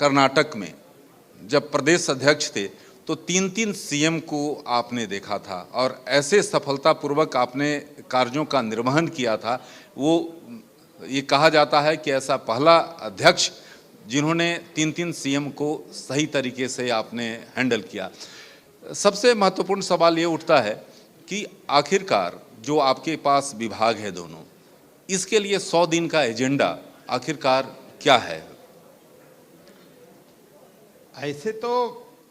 कर्नाटक में जब प्रदेश अध्यक्ष थे तो 3-3 सीएम को आपने देखा था और ऐसे सफलतापूर्वक आपने कार्यों का निर्वहन किया था। वो ये कहा जाता है कि ऐसा पहला अध्यक्ष जिन्होंने 3-3 सीएम को सही तरीके से आपने हैंडल किया। सबसे महत्वपूर्ण सवाल ये उठता है कि आखिरकार जो आपके पास विभाग है दोनों, इसके लिए 100 दिन का एजेंडा आखिरकार क्या है? ऐसे तो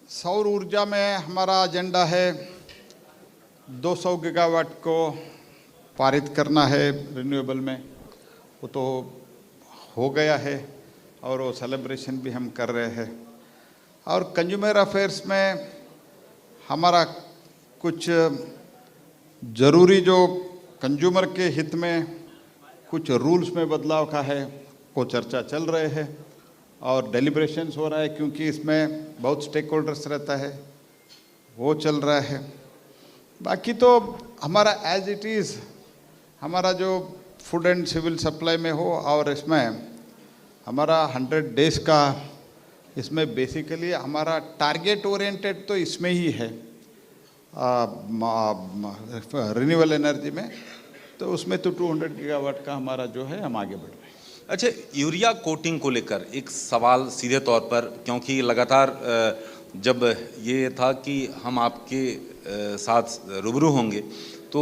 सौर ऊर्जा में हमारा एजेंडा है 200 गीगावाट को पारित करना है रिन्यूएबल में। वो तो हो गया है और वो सेलिब्रेशन भी हम कर रहे हैं। और कंज्यूमर अफेयर्स में हमारा कुछ ज़रूरी जो कंज्यूमर के हित में कुछ रूल्स में बदलाव का है वो चर्चा चल रहे हैं और डेलिब्रेशंस हो रहा है, क्योंकि इसमें बहुत स्टेक होल्डर्स रहता है, वो चल रहा है। बाकी तो हमारा एज इट इज़ हमारा जो फूड एंड सिविल सप्लाई में हो और इसमें हमारा 100 डेज का, इसमें बेसिकली हमारा टारगेट ओरिएंटेड तो इसमें ही है रिन्यूएबल एनर्जी में, तो उसमें तो 200 गीगावाट का हमारा जो है हम आगे बढ़ रहे हैं। अच्छा, यूरिया कोटिंग को लेकर एक सवाल सीधे तौर पर, क्योंकि लगातार जब ये था कि हम आपके साथ रूबरू होंगे तो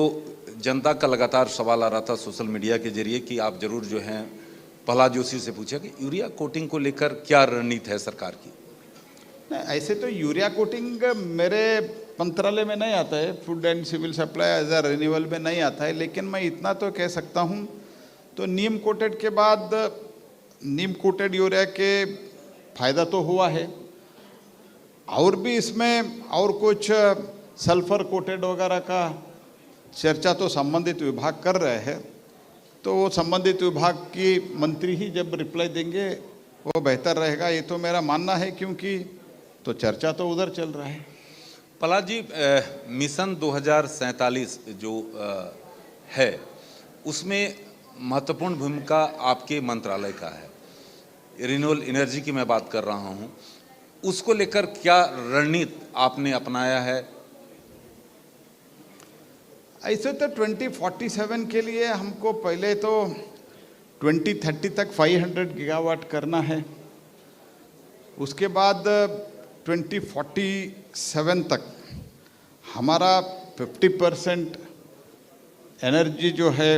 जनता का लगातार सवाल आ रहा था सोशल मीडिया के जरिए कि आप जरूर जो हैं प्रहलाद जोशी से पूछे कि यूरिया कोटिंग को लेकर क्या रणनीति है सरकार की? नहीं, ऐसे तो यूरिया कोटिंग मेरे मंत्रालय में नहीं आता है, food and civil supply as a renewable में नहीं आता है। लेकिन मैं इतना तो कह सकता हूँ, तो नीम कोटेड के बाद नीम कोटेड यूरिया के फायदा तो हुआ है, और भी इसमें और कुछ सल्फर कोटेड वगैरह का चर्चा तो संबंधित विभाग कर रहे हैं। तो वो संबंधित विभाग की मंत्री ही जब रिप्लाई देंगे वो बेहतर रहेगा, ये तो मेरा मानना है, क्योंकि तो चर्चा तो उधर चल रहा है। प्रहलाद जी, मिशन 2047 जो है उसमें महत्वपूर्ण भूमिका आपके मंत्रालय का है। रिन्यूएबल एनर्जी की मैं बात कर रहा हूं, उसको लेकर क्या रणनीति आपने अपनाया है? ऐसे तो 2047 के लिए हमको पहले तो 2030 तक 500 गीगावाट करना है। उसके बाद 2047 तक हमारा 50% एनर्जी जो है,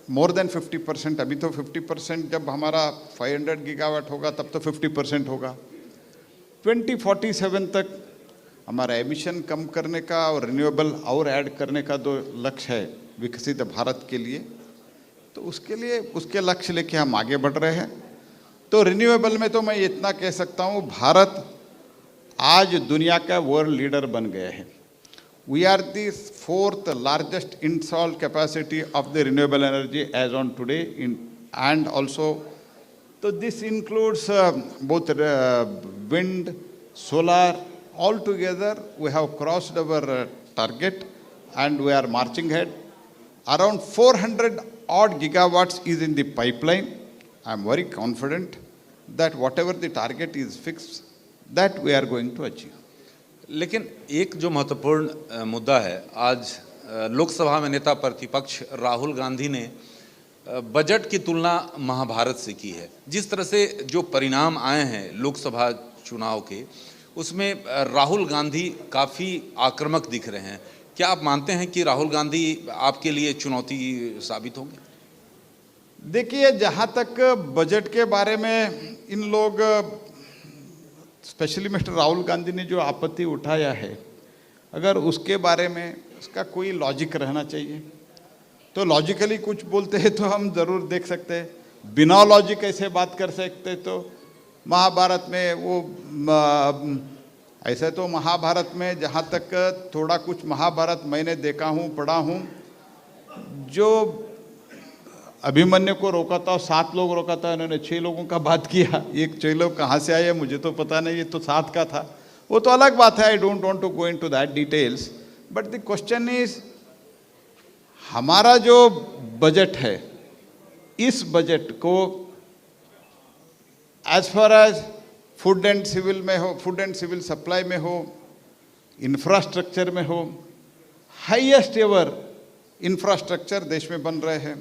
मोर देन 50%, अभी तो 50%, जब हमारा 500 गीगावाट होगा तब तो 50% होगा। 2047 तक हमारा एमिशन कम करने का और रिन्यूएबल और ऐड करने का जो लक्ष्य है विकसित भारत के लिए, तो उसके लिए उसके लक्ष्य लेके हम आगे बढ़ रहे हैं। तो रिन्यूएबल में तो मैं इतना कह सकता हूँ, भारत आज दुनिया का वर्ल्ड लीडर बन गया है। We are the 4th largest installed capacity of the renewable energy as on today, and also, so this includes both wind, solar. All together, we have crossed our target, and we are marching ahead. Around 400 odd gigawatts is in the pipeline. I am very confident that whatever the target is fixed, that we are going to achieve. लेकिन एक जो महत्वपूर्ण मुद्दा है, आज लोकसभा में नेता प्रतिपक्ष राहुल गांधी ने बजट की तुलना महाभारत से की है। जिस तरह से जो परिणाम आए हैं लोकसभा चुनाव के, उसमें राहुल गांधी काफ़ी आक्रामक दिख रहे हैं। क्या आप मानते हैं कि राहुल गांधी आपके लिए चुनौती साबित होंगे? देखिए, जहाँ तक बजट के बारे में इन लोग, स्पेशली मिस्टर राहुल गांधी ने जो आपत्ति उठाया है, अगर उसके बारे में उसका कोई लॉजिक रहना चाहिए, तो लॉजिकली कुछ बोलते हैं तो हम ज़रूर देख सकते हैं। बिना लॉजिक ऐसे बात कर सकते तो महाभारत में वो ऐसे तो महाभारत में जहाँ तक थोड़ा कुछ महाभारत मैंने देखा हूँ, पढ़ा हूँ, जो अभिमन्यु को रोका था, 7 लोग रोका था, इन्होंने 6 लोगों का बात किया। एक 6 लोग कहाँ से आए मुझे तो पता नहीं, ये तो 7 का था, वो तो अलग बात है। I don't want to go into that details, but the question is, हमारा जो बजट है, इस बजट को as far as food and civil में हो, फूड एंड सिविल सप्लाई में हो, इंफ्रास्ट्रक्चर में हो, हाईएस्ट एवर इंफ्रास्ट्रक्चर देश में बन रहे हैं।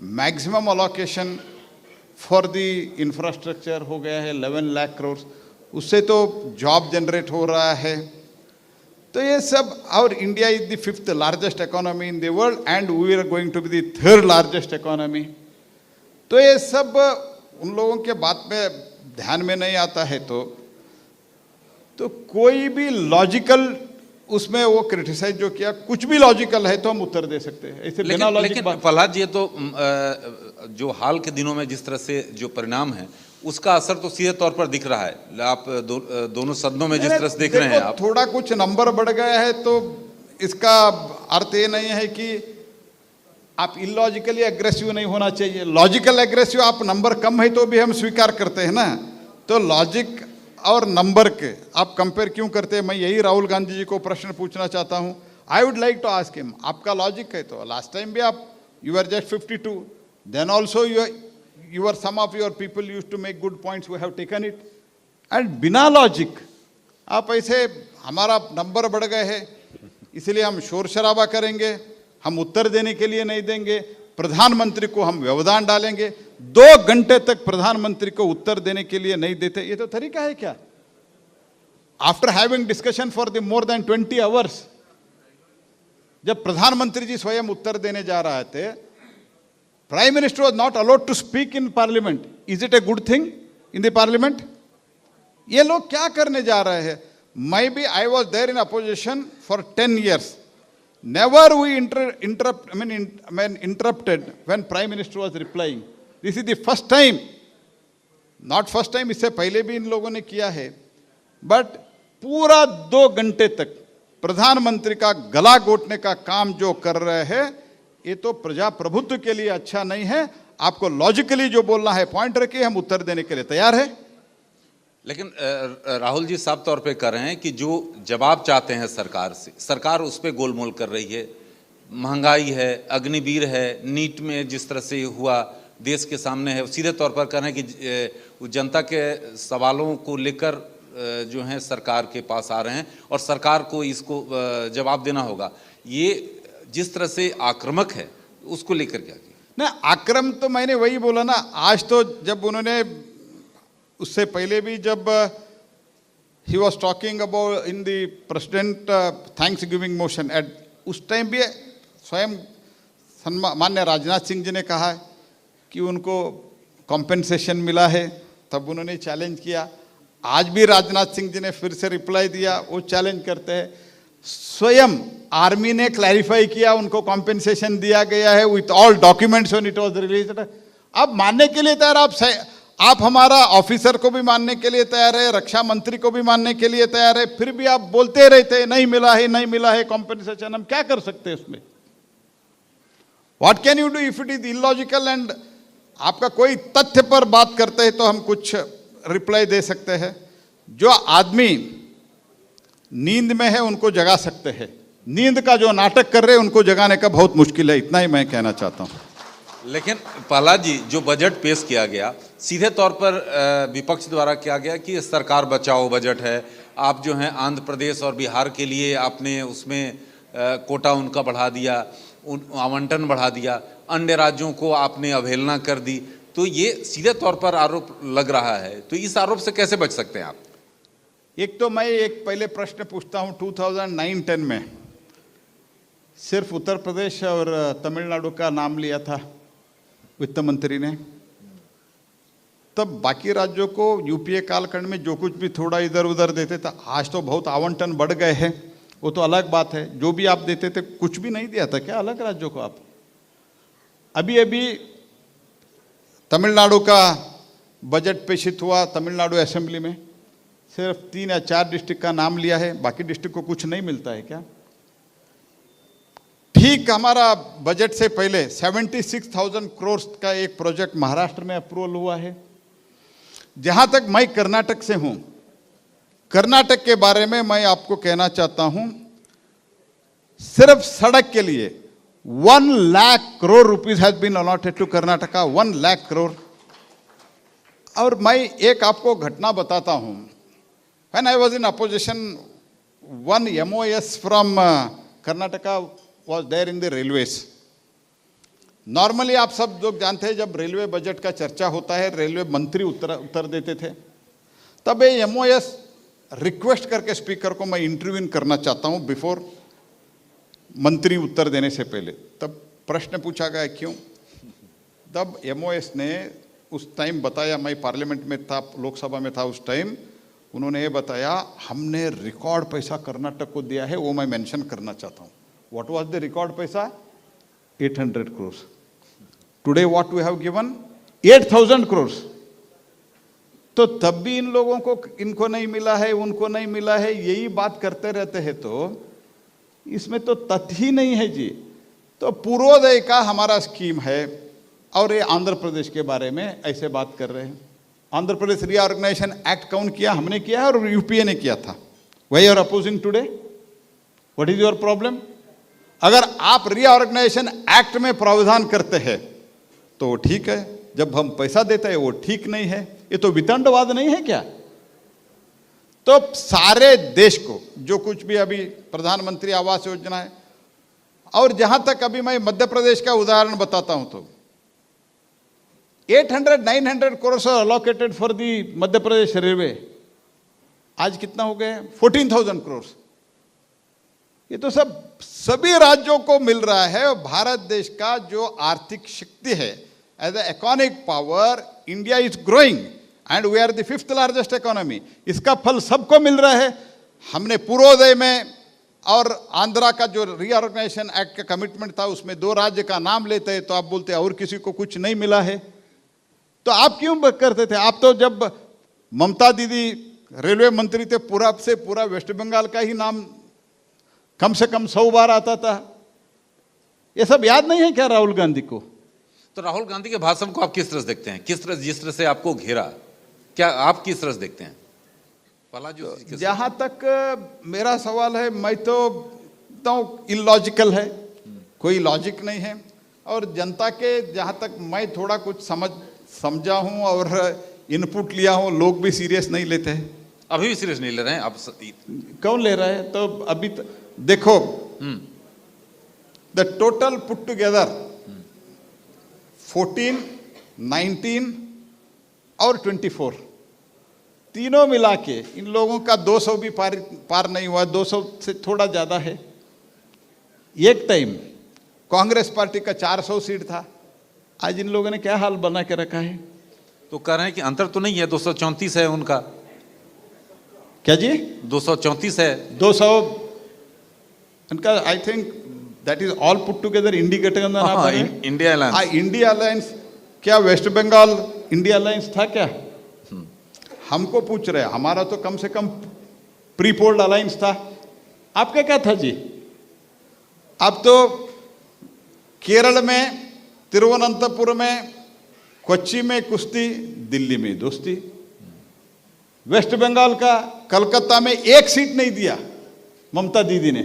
Maximum allocation for the infrastructure हो गया है 11 लाख करोड़, उससे तो जॉब जनरेट हो रहा है। तो ये सब, और India is the 5th largest economy in the world and we are going to be the 3rd largest economy. तो ये सब उन लोगों के बात में ध्यान में नहीं आता है। तो कोई भी लॉजिकल उसमें वो क्रिटिसाइज जो किया, कुछ भी लॉजिकल है तो हम उत्तर दे सकते हैं, ऐसे बिना लॉजिक लेकिन बात। प्रहलाद जी, तो जो हाल के दिनों में जिस तरह से जो परिणाम है उसका असर तो सीधे तौर पर दिख रहा है। आप दोनों सदनों में जिस तरह से देख रहे हैं आप, थोड़ा कुछ नंबर बढ़ गया है तो इसका अर्थ ये नहीं है कि आप इलॉजिकली एग्रेसिव नहीं होना चाहिए। लॉजिकल एग्रेसिव, आप नंबर कम है तो भी हम स्वीकार करते हैं ना। तो लॉजिक और नंबर के आप कंपेयर क्यों करते हैं? मैं यही राहुल गांधी जी को प्रश्न पूछना चाहता हूं। I would like to ask him, आपका लॉजिक है तो लास्ट टाइम भी आप you are just 52, then also you are some of your people used to make good points, we have taken it, and बिना लॉजिक आप ऐसे हमारा number बढ़ गए हैं इसलिए हम शोर शराबा करेंगे, हम उत्तर देने के लिए नहीं देंगे, प्रधानमंत्री को हम व्यवधान डालेंगे, 2 घंटे तक प्रधानमंत्री को उत्तर देने के लिए नहीं देते, ये तो तरीका है क्या? After having discussion for the more than 20 hours, जब प्रधानमंत्री जी स्वयं उत्तर देने जा रहे थे, Prime Minister was not allowed to speak in Parliament. Is it a good thing in the Parliament? ये लोग क्या करने जा रहे हैं? Maybe I was there in opposition for 10 years. Never we interrupted when Prime Minister was replying. This is the first time. Not first time, इससे पहले भी इन लोगों ने किया है. But पूरा 2 घंटे तक प्रधानमंत्री का गला घोटने का काम जो कर रहे हैं, ये तो प्रजाप्रभुत्व के लिए अच्छा नहीं है। आपको लॉजिकली जो बोलना है पॉइंट रखिए, हम उत्तर देने के लिए तैयार है। लेकिन राहुल जी साफ तौर पे कर रहे हैं कि जो जवाब चाहते हैं सरकार से, सरकार उस पर गोलमोल कर रही है। महंगाई है, अग्निवीर है, नीट में जिस तरह से हुआ देश के सामने है, सीधे तौर पर कर रहे हैं कि जनता के सवालों को लेकर जो है सरकार के पास आ रहे हैं और सरकार को इसको जवाब देना होगा। ये जिस तरह से आक्रामक है उसको लेकर क्या किया? ना आक्रम तो मैंने वही बोला ना, आज तो जब उन्होंने, उससे पहले भी जब he was talking about in the president thanks giving motion at, उस टाइम भी स्वयं माननीय राजनाथ सिंह जी ने कहा है कि उनको कॉम्पेंसेशन मिला है, तब उन्होंने चैलेंज किया। आज भी राजनाथ सिंह जी ने फिर से रिप्लाई दिया, वो चैलेंज करते हैं। स्वयं आर्मी ने क्लैरिफाई किया, उनको कॉम्पेंसेशन दिया गया है with all documents when it was released. अब मानने के लिए तैयार, आप हमारा ऑफिसर को भी मानने के लिए तैयार है, रक्षा मंत्री को भी मानने के लिए तैयार है, फिर भी आप बोलते रहते हैं नहीं मिला है, नहीं मिला है कॉम्पेंसेशन। हम क्या कर सकते हैं उसमें? What can you do if it is illogical? And आपका कोई तथ्य पर बात करते हैं तो हम कुछ रिप्लाई दे सकते हैं। जो आदमी नींद में है उनको जगा सकते हैं, नींद का जो नाटक कर रहे हैं उनको जगाने का बहुत मुश्किल है। इतना ही मैं कहना चाहता हूं। लेकिन प्रहलाद जी, जो बजट पेश किया गया सीधे तौर पर विपक्ष द्वारा किया गया कि सरकार बचाओ बजट है, आप जो है आंध्र प्रदेश और बिहार के लिए आपने उसमें कोटा उनका बढ़ा दिया, आवंटन बढ़ा दिया, अन्य राज्यों को आपने अवहेलना कर दी। तो ये सीधे तौर पर आरोप लग रहा है, तो इस आरोप से कैसे बच सकते हैं आप? एक तो मैं एक पहले प्रश्न पूछता हूं, 2009-10 में सिर्फ उत्तर प्रदेश और तमिलनाडु का नाम लिया था वित्त मंत्री ने, तब बाकी राज्यों को यूपीए कालखंड में जो कुछ भी थोड़ा इधर उधर देते थे। आज तो बहुत आवंटन बढ़ गए हैं, वो तो अलग बात है। जो भी आप देते थे, कुछ भी नहीं दिया था क्या अलग राज्यों को? आप अभी अभी तमिलनाडु का बजट पेशित हुआ, तमिलनाडु असेंबली में सिर्फ 3 या 4 डिस्ट्रिक्ट का नाम लिया है, बाकी डिस्ट्रिक्ट को कुछ नहीं मिलता है क्या? ठीक हमारा बजट से पहले 76,000 करोड़ का एक प्रोजेक्ट महाराष्ट्र में अप्रूवल हुआ है। जहां तक मैं कर्नाटक से हूं, कर्नाटक के बारे में मैं आपको कहना चाहता हूं, सिर्फ सड़क के लिए 1 lakh crore rupees has been allotted to Karnataka, 1 lakh crore. और मैं एक आपको घटना बताता हूँ। When I was in opposition, one MOS from Karnataka was there in the railways. Normally आप सब लोग जानते हैं, जब रेलवे बजट का चर्चा होता है, रेलवे मंत्री उत्तर देते थे। तब ये MOS रिक्वेस्ट करके स्पीकर को, मैं इंटरव्यून करना चाहता हूँ बिफोर मंत्री उत्तर देने से पहले। तब प्रश्न पूछा गया, क्यों? तब MOS ने उस टाइम बताया, मैं पार्लियामेंट में था, लोकसभा में था उस टाइम, उन्होंने ये बताया, हमने रिकॉर्ड पैसा कर्नाटक को दिया है, वो मैं मेंशन करना चाहता हूँ। व्हाट वाज द रिकॉर्ड पैसा? 800 crores। Today what we have given? 8000 crores। तो तब भी इन लोगों को, इनको नहीं मिला है, उनको नहीं मिला है, यही बात करते रहते हैं, तो इसमें तो तथ्य ही नहीं है जी। तो पूर्वोदय का हमारा स्कीम है, और ये आंध्र प्रदेश के बारे में ऐसे बात कर रहे हैं। आंध्र प्रदेश रीऑर्गेनाइजेशन एक्ट कौन किया? हमने किया है, और UPA ने किया था। Why you are opposing today? What is your problem? अगर आप रीऑर्गेनाइजेशन एक्ट में प्रावधान करते हैं तो ठीक है, जब हम पैसा देते हैं वो ठीक नहीं है। ये तो वितंडवाद नहीं है क्या? तो सारे देश को जो कुछ भी अभी प्रधानमंत्री आवास योजना है, और जहां तक अभी मैं मध्य प्रदेश का उदाहरण बताता हूं, तो 800-900 crores allocated for the Madhya Pradesh railway. आज कितना हो गए? 14,000 crores। ये तो सब सभी राज्यों को मिल रहा है। और भारत देश का जो आर्थिक शक्ति है, as a economic power, India is growing and we are the 5th largest economy. इसका फल सबको मिल रहा है। हमने पूर्वोदय में और आंध्रा का जो रीऑर्गेनाइजेशन एक्ट का कमिटमेंट था, उसमें 2 राज्य का नाम लेते हैं, तो आप बोलते हैं और किसी को कुछ नहीं मिला है। तो आप क्यों करते थे? आप तो जब ममता दीदी रेलवे मंत्री थे, पूरा से पूरा वेस्ट बंगाल का ही नाम कम से कम 100 बार आता था। ये सब याद नहीं है क्या राहुल गांधी को? तो राहुल गांधी के भाषण को आप किस तरह से देखते हैं? किस तरह, जिस तरह से आपको घेरा, क्या आप किस तरह से देखते हैं? जहां तक मेरा सवाल है, मैं तो इलॉजिकल है, कोई लॉजिक नहीं है। और जनता के जहां तक मैं थोड़ा कुछ समझा हूं और इनपुट लिया हूं, लोग भी सीरियस नहीं लेते हैं। अभी भी सीरियस नहीं ले रहे हैं आप? कौन ले रहा है? तो अभी देखो, द टोटल पुट टुगेदर 14, 19 और 24, तीनों मिला के इन लोगों का 200 भी पार नहीं हुआ, 200 से थोड़ा ज्यादा है। एक टाइम कांग्रेस पार्टी का 400 सीट था। आज इन लोगों ने क्या हाल बना के रखा है? तो कह रहे हैं कि अंतर तो नहीं है, 234 है उनका। क्या जी? 234 है। 200 उनका। I think that is all put together INDI गठबंधन, इंडिया अलायंस। India alliance. क्या वेस्ट बंगाल इंडिया अलायंस था क्या? हमको पूछ रहे हैं। हमारा तो कम से कम प्री पोल्ड अलायंस था। आपका क्या था जी? अब तो केरल में, तिरुवनंतपुरम में, कोच्चि में कुश्ती, दिल्ली में दोस्ती। वेस्ट बंगाल का कलकत्ता में 1 सीट नहीं दिया ममता दीदी ने,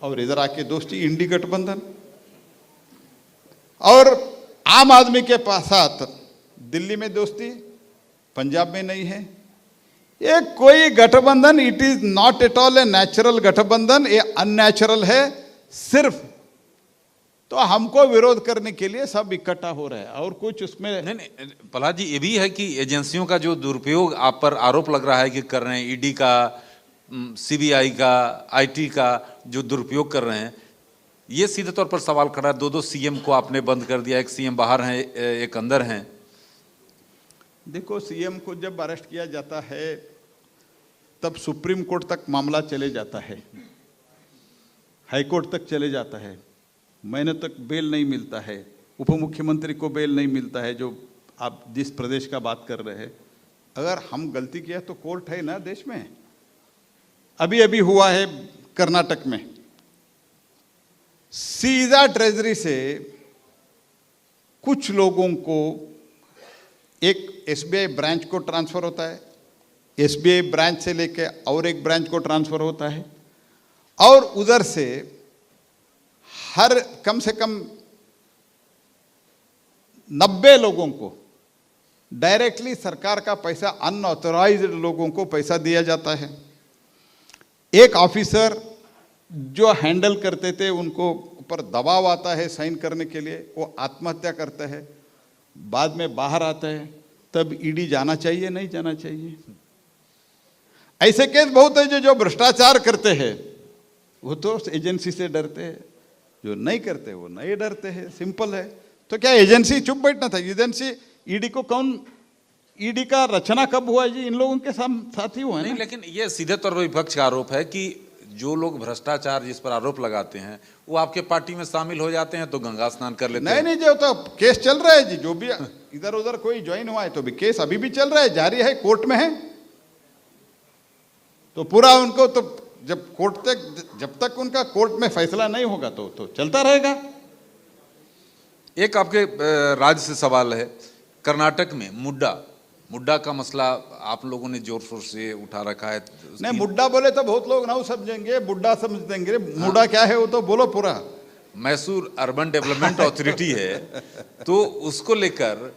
और इधर आके दोस्ती, इंडी गठबंधन। और आम आदमी के साथ दिल्ली में दोस्ती, पंजाब में नहीं है। ये कोई गठबंधन, it is not at all a natural गठबंधन, ये अननेचुरल है सिर्फ। तो हमको विरोध करने के लिए सब इकट्ठा हो रहा है, और कुछ उसमें नहीं। प्रहलाद जी, ये भी है कि एजेंसियों का जो दुरुपयोग आप पर आरोप लग रहा है कि कर रहे हैं, ईडी का, CBI का, IT का जो दुरुपयोग कर रहे हैं, ये सीधे तौर पर सवाल खड़ा है। 2 CM को आपने बंद कर दिया, एक CM बाहर हैं, एक अंदर हैं। देखो, CM को जब अरेस्ट किया जाता है तब सुप्रीम कोर्ट तक मामला चले जाता है, हाई कोर्ट तक चले जाता है, महीने तक बेल नहीं मिलता है, उप मुख्यमंत्री को बेल नहीं मिलता है, जो आप जिस प्रदेश का बात कर रहे हैं। अगर हम गलती किया तो कोर्ट है ना देश में। अभी अभी हुआ है कर्नाटक में, सीधा ट्रेजरी से कुछ लोगों को एक SBI ब्रांच को ट्रांसफर होता है, SBI ब्रांच से लेके और एक ब्रांच को ट्रांसफर होता है, और उधर से हर कम से कम 90 लोगों को डायरेक्टली सरकार का पैसा अनऑथराइज्ड लोगों को पैसा दिया जाता है। एक ऑफिसर जो हैंडल करते थे, उनको ऊपर दबाव आता है साइन करने के लिए, वो आत्महत्या करते हैं, बाद में बाहर आता है, तब ईडी जाना चाहिए नहीं जाना चाहिए? ऐसे केस बहुत है जो भ्रष्टाचार करते हैं वो तो एजेंसी से डरते हैं, जो नहीं करते वो नहीं डरते हैं, सिंपल है। तो क्या एजेंसी चुप बैठना था? एजेंसी ईडी को कौन, ईडी का रचना कब हुआ जी? इन लोगों के साथ ही हुआ है नहीं, ना? लेकिन ये सीधे तौर पर विपक्ष का आरोप है कि जो लोग भ्रष्टाचार जिस पर आरोप लगाते हैं वो आपके पार्टी में शामिल हो जाते हैं तो गंगा स्नान कर लेते हैं। नहीं जो तो केस चल रहा है जी, जो भी इधर उधर कोई ज्वाइन हुआ है तो भी केस अभी भी चल रहा है, जारी है, कोर्ट में है। तो पूरा उनको तो जब तक उनका कोर्ट में फैसला नहीं होगा तो चलता रहेगा। एक आपके राज्य से सवाल है, कर्नाटक में मुड्डा का मसला आप लोगों ने जोर शोर से उठा रखा है। नहीं, मुड्डा बोले तो बहुत लोग ना समझेंगे, बुड्ढा समझ देंगे। मुड्डा क्या है वो तो बोलो पूरा। मैसूर अर्बन डेवलपमेंट अथॉरिटी है, तो उसको लेकर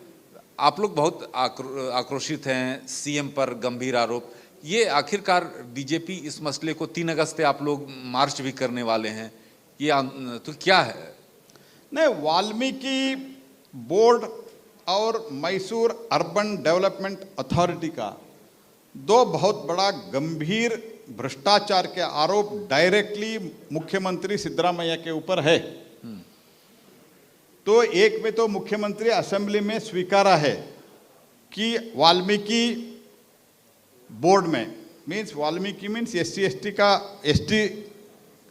आप लोग बहुत आक्रोशित हैं, सीएम पर गंभीर आरोप। ये आखिरकार बीजेपी इस मसले को 3 अगस्त पे आप लोग मार्च भी करने वाले हैं, ये तो क्या है? नहीं, वाल्मीकि बोर्ड और मैसूर अर्बन डेवलपमेंट अथॉरिटी का 2 बहुत बड़ा गंभीर भ्रष्टाचार के आरोप डायरेक्टली मुख्यमंत्री सिद्धरामैया के ऊपर है। तो एक में तो मुख्यमंत्री असेंबली में स्वीकारा है कि वाल्मीकि बोर्ड में वाल्मीकि मीन्स एसटी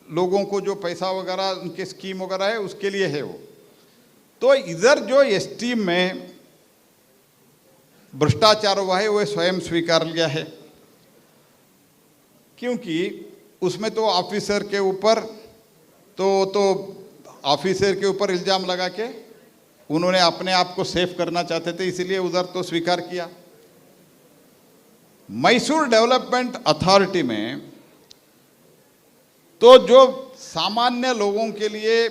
लोगों को जो पैसा वगैरह उनके स्कीम वगैरह है उसके लिए है वो। तो इधर जो एसटी में भ्रष्टाचार हुआ है वो स्वयं स्वीकार लिया है, क्योंकि उसमें तो ऑफिसर के ऊपर इल्जाम लगा के उन्होंने अपने आप को सेफ करना चाहते थे, इसीलिए उधर तो स्वीकार किया। मैसूर डेवलपमेंट अथॉरिटी में तो जो सामान्य लोगों के लिए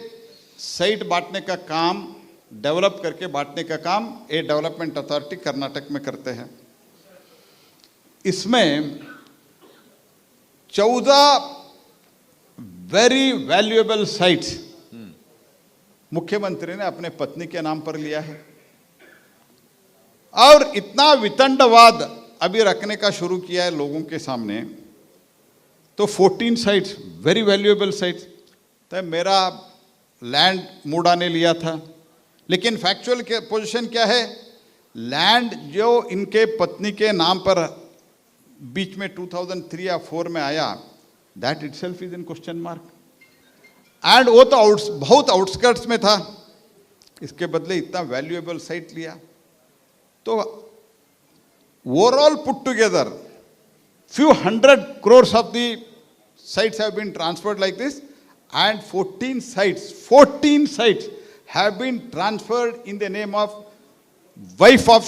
साइट बांटने का काम, डेवलप करके बांटने का काम ये डेवलपमेंट अथॉरिटी कर्नाटक में करते हैं। इसमें 14 वेरी वैल्यूएबल साइट्स मुख्यमंत्री ने अपने पत्नी के नाम पर लिया है, और इतना वितंडवाद अभी रखने का शुरू किया है लोगों के सामने। तो 14 साइट्स वेरी वैल्यूएबल साइट्स, तो मेरा लैंड मुडा ने लिया था, लेकिन फैक्चुअल के पोजीशन क्या है? लैंड जो इनके पत्नी के नाम पर बीच में 2003 या 4 में आया, that itself is in question mark. And वो तो बहुत आउटस्कर्ट्स में था, इसके बदले इतना वैल्यूएबल साइट लिया। तो overall put together few hundred crores of the sites have been transferred like this, and 14 sites have been transferred in the name of wife of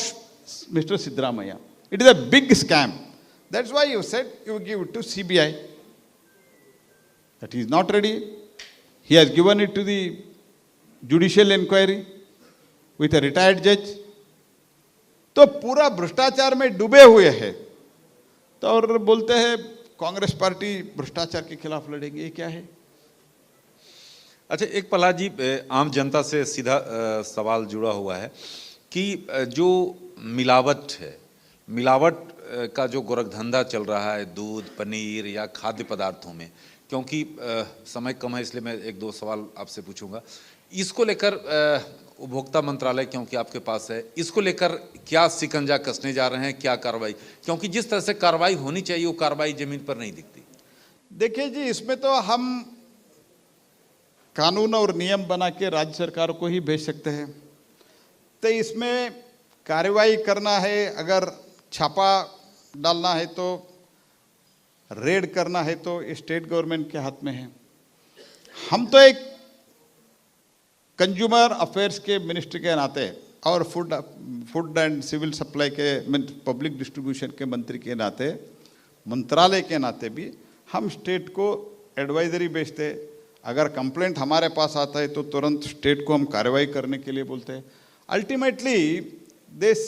Mr. Siddaramaiah. It is a big scam. That's why you said you give it to CBI. That he is not ready. He has given it to the judicial inquiry with a retired judge. तो पूरा भ्रष्टाचार में डूबे हुए हैं, तो और बोलते हैं कांग्रेस पार्टी भ्रष्टाचार के खिलाफ लड़ेगी। ये क्या है? अच्छा, एक प्रहलाद जी, आम जनता से सीधा सवाल जुड़ा हुआ है कि जो मिलावट है, मिलावट का जो गोरखधंधा चल रहा है दूध, पनीर या खाद्य पदार्थों में, क्योंकि समय कम है इसलिए मैं 1-2 सवाल आपसे पूछूंगा। इसको लेकर उपभोक्ता मंत्रालय क्योंकि आपके पास है, इसको लेकर क्या शिकंजा कसने जा रहे हैं, क्या कार्रवाई? क्योंकि जिस तरह से कार्रवाई होनी चाहिए वो कार्रवाई जमीन पर नहीं दिखती। देखिए जी, इसमें तो हम कानून और नियम बना के राज्य सरकार को ही भेज सकते हैं। तो इसमें कार्रवाई करना है, अगर छापा डालना है तो, रेड करना है तो स्टेट गवर्नमेंट के हाथ में है। हम तो एक कंज्यूमर अफेयर्स के मिनिस्ट्री के नाते और फूड एंड सिविल सप्लाई के पब्लिक डिस्ट्रीब्यूशन के मंत्री के नाते, मंत्रालय के नाते भी हम स्टेट को एडवाइजरी भेजते। अगर कंप्लेंट हमारे पास आता है तो तुरंत स्टेट को हम कार्रवाई करने के लिए बोलते हैं। Ultimately this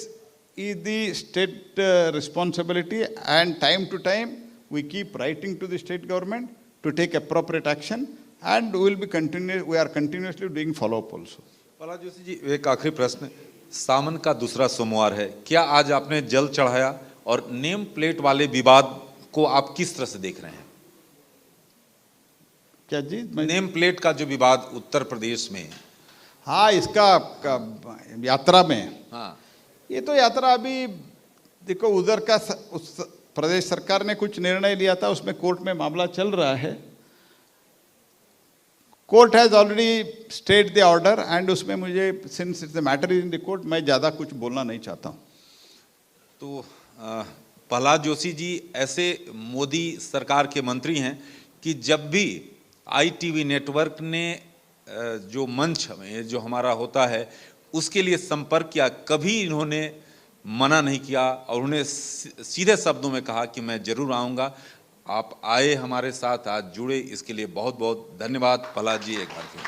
is the state responsibility, and time to time we keep writing to the state government to take appropriate action, and we are continuously doing follow up also. Prahlad Joshi ji, एक आखिरी प्रश्न, सावन का दूसरा सोमवार है, क्या आज आपने जल चढ़ाया और नेम प्लेट वाले विवाद को आप किस तरह से देख रहे हैं? क्या जी? नेम प्लेट का जो विवाद उत्तर प्रदेश में, हाँ, इसका यात्रा में, हाँ, ये तो यात्रा अभी देखो, उधर का उस प्रदेश सरकार ने कुछ निर्णय लिया था, उसमें कोर्ट में मामला चल रहा है. Court has already state the order, and उसमें मुझे, since it's the matter is in the court, मैं ज़्यादा कुछ बोलना नहीं चाहता हूँ. तो प्रहलाद जोशी जी ऐसे मोदी सरकार के मंत्री हैं कि जब भी ITV नेटवर्क ने जो मंच में जो हमारा होता है उसके लिए संपर्क किया, कभी इन्होंने मना नहीं किया और उन्हें सीधे शब्दों में कहा कि मैं जरूर आऊँगा. आप आए, हमारे साथ आज जुड़े, इसके लिए बहुत बहुत धन्यवाद प्रहलाद जी एक बार फिर.